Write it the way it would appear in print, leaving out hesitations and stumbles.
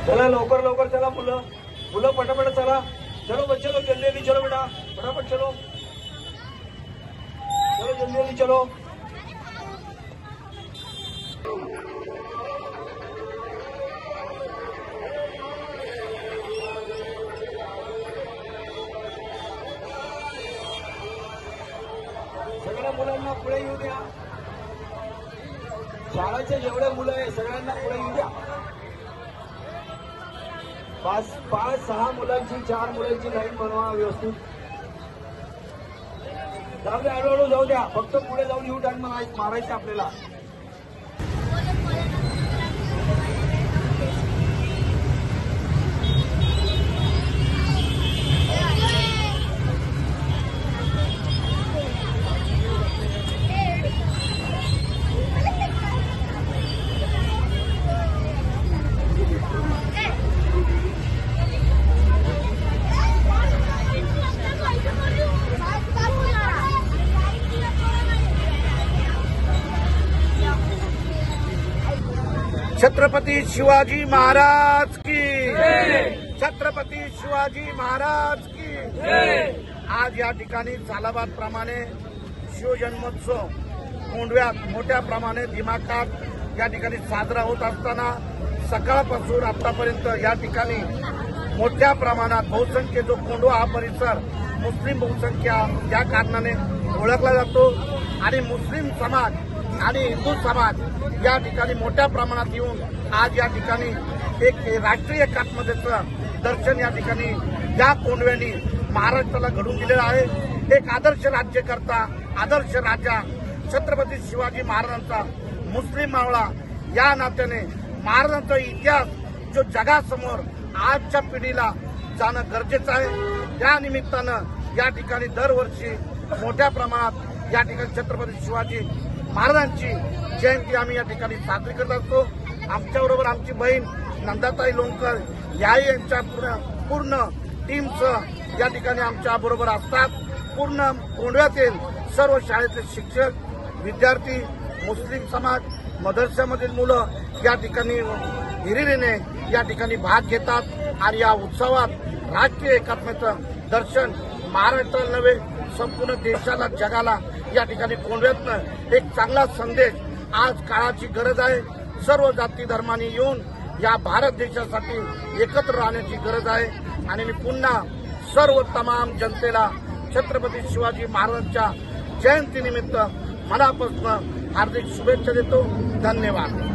चला लवकर लवकर चला मुलं मुलं पटापट चला चलो बच्चे लोग जल्दी जल्दी चलो बेटा फटाफट चलो चलो जल्दी जल्दी चलो सगळ्या मुलांना पुढे येऊ द्या शाळेचे जेवढे मुलं आहे सगळ्यांना पुढे येऊ द्या 5-6 मुलांची 4 मुलांची लाईन बनवा व्यवस्थित जाऊ द्या हळूहळू जाऊ द्या फक्त पुढे जाऊन येऊ टाइम मारायचे आपल्याला छत्रपती शिवाजी महाराज की छत्रपती शिवाजी महाराज की आज या ठिकाणी झालाबाद प्रमाणे शिवजन्मोत्सव कोंढव्यात मोठ्या प्रमाणे दिमाखात या ठिकाणी साजरा होत असताना सकाळपासून आतापर्यंत या ठिकाणी मोठ्या प्रमाणात बहुसंख्य जो कोंढवा हा परिसर मुस्लिम बहुसंख्या या कारणाने ओळखला जातो आणि मुस्लिम समाज आणि हिंदू समाज या ठिकाणी मोठ्या प्रमाणात येऊन आज या ठिकाणी एक राष्ट्रीय एकात्मतेचं दर्शन या ठिकाणी या कोंढव्यांनी महाराष्ट्राला घडवून दिलेलं आहे। एक आदर्श राज्यकर्ता आदर्श राजा छत्रपती शिवाजी महाराजांचा मुस्लिम मावळा या नात्याने महाराजांचा इतिहास जो जगासमोर आजच्या पिढीला जाणं गरजेचं आहे। त्या निमित्तानं या ठिकाणी दरवर्षी मोठ्या प्रमाणात या ठिकाणी छत्रपती शिवाजी महाराजांची जयंती आम्ही या ठिकाणी साजरी करत असतो। आमच्याबरोबर आमची बहीण नंदाताई लोणकर याही यांच्या पूर्ण टीमचं या ठिकाणी आमच्या बरोबर असतात। पूर्ण कोंढव्यातील सर्व शाळेतले शिक्षक विद्यार्थी मुस्लिम समाज मदरशामधील मुलं या ठिकाणी हिरिरीने या ठिकाणी भाग घेतात आणि या उत्सवात राष्ट्रीय एकात्मतेचं दर्शन महाराष्ट्राला नव्हे संपूर्ण देशाला जगाला या ठिकाणी कोंढव्यातनं एक चांगला संदेश आज काळाची गरज आहे। सर्व जाती धर्मांनी येऊन या भारत देशासाठी एकत्र राहण्याची गरज आहे आणि मी पुन्हा सर्व तमाम जनतेला छत्रपती शिवाजी महाराजांच्या जयंतीनिमित्त मनापासून हार्दिक शुभेच्छा देतो। धन्यवाद।